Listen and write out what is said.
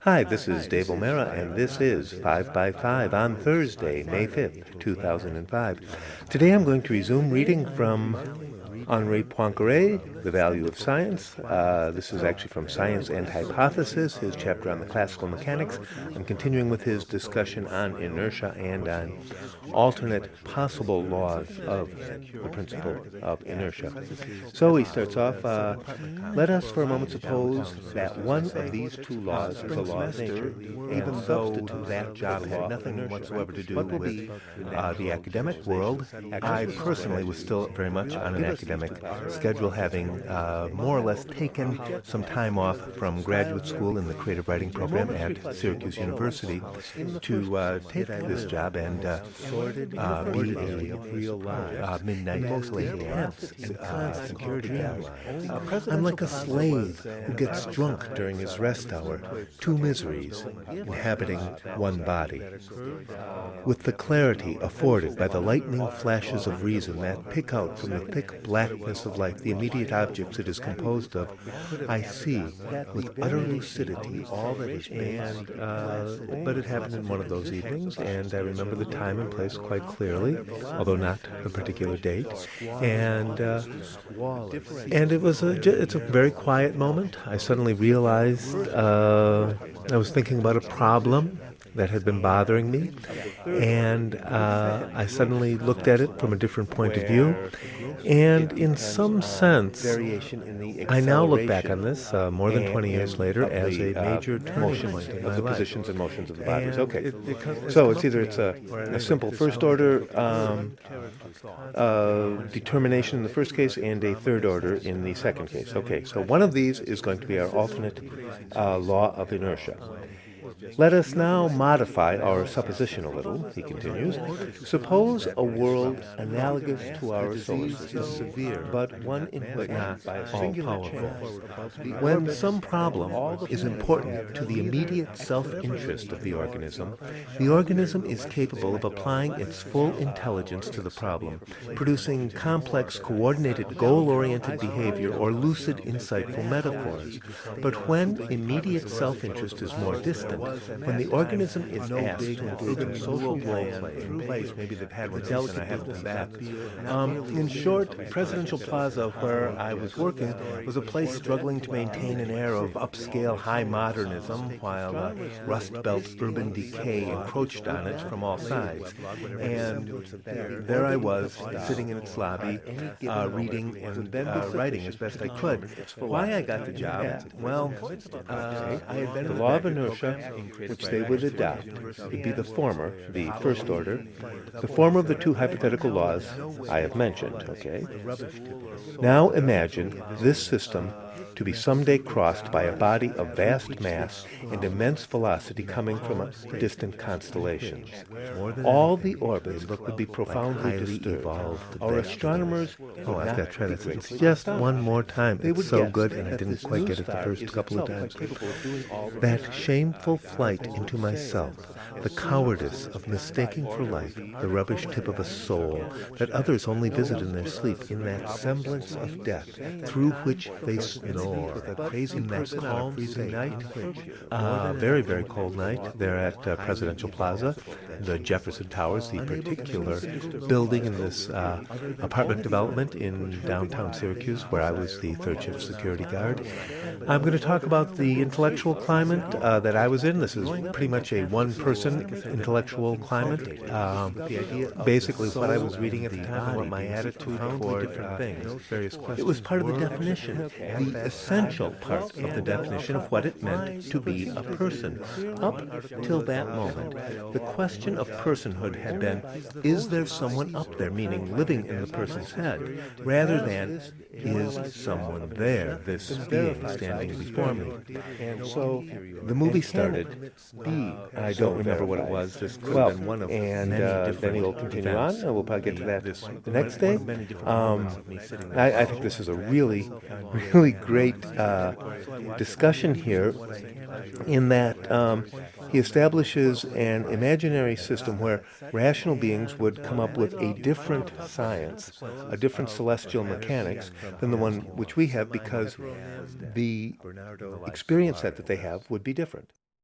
Hi, this is Dave O'Mara, and this is 5 by 5 on Thursday, May 5th, 2005. Today I'm going to resume reading from Henri Poincaré, The Value of Science. This is actually from Science and Hypothesis, his chapter on the classical mechanics. I'm continuing with his discussion on inertia and on alternate possible laws of the principle of inertia. So he starts off, let us for a moment suppose that one of these two laws is a law of nature, even substitute that job had nothing whatsoever to do with the academic world. I personally was still very much on an academic schedule, having more or less taken some time off from graduate school in the creative writing program at Syracuse University to take this job and be a midnight, mostly intense security guard. I'm like a slave who gets drunk during his rest hour, two miseries inhabiting one body. With the clarity afforded by the lightning flashes of reason that pick out from the thick blackness of life the immediate objects it is composed of, I see with utter lucidity all that is base. But it happened in one of those evenings, and I remember the time and place quite clearly, although not the particular date. And it's a very quiet moment. I suddenly realized I was thinking about a problem that had been bothering me, and I suddenly looked at it from a different point of view. And in some sense, I now look back on this more than 20 years later as a major turning point in the positions and motions of the bodies. Okay, so it's either a simple first order determination in the first case and a third order in the second case. Okay, so one of these is going to be our alternate law of inertia. Let us now modify our supposition a little, he continues. Suppose a world analogous to our solar system, severe, but one in which not all-powerful. When some problem is important to the immediate self-interest of the organism is capable of applying its full intelligence to the problem, producing complex, coordinated, goal-oriented behavior or lucid, insightful metaphors. But when immediate self-interest is more distant, when the organism is asked to engage in social role in place, maybe they've had one delicate, I haven't back. In short, Presidential Plaza, where I was working, was a place struggling to maintain an air of upscale high modernism, while Rust Belt's urban decay encroached on it from all sides. And there I was, sitting in its lobby, reading and writing as best I could. Why I got the job? Well, I had been the law of inertia, which they would adopt, would be the former, the first order, the former of the two hypothetical laws I have mentioned, okay? Now imagine this system to be someday crossed by a body of vast mass and immense velocity coming from a distant constellation. All the orbits would be profoundly disturbed. Our astronomers I've got to try that. It's just one more time. It's so good, and I didn't quite get it the first couple of times. That shameful flight into myself, the cowardice of mistaking for life the rubbish tip of a soul that others only visit in their sleep, in that semblance of death through which they snore. In that calm, freezing night, very, very cold night, there at Presidential Plaza, the Jefferson Towers, the particular building in this apartment development in downtown Syracuse, where I was the third shift security guard. I'm going to talk about the intellectual climate that I was in. This is pretty much a one-person intellectual climate. Basically, what I was reading at the time, what my attitude toward various questions. It was part of the definition, the essential part of the definition of what it meant to be a person. Up till that moment, the question of personhood had been, is there someone up there, meaning living in the person's head, rather than is someone there, this being standing before me. And so the movie started. I don't remember what it was. This could have been one of and then he'll continue on, and we'll probably get to that the next day. I think this is a really, really great discussion here, in that he establishes an imaginary system where rational beings would come up with a different science, a different celestial mechanics than the one which we have, because the experience set that they have would be different.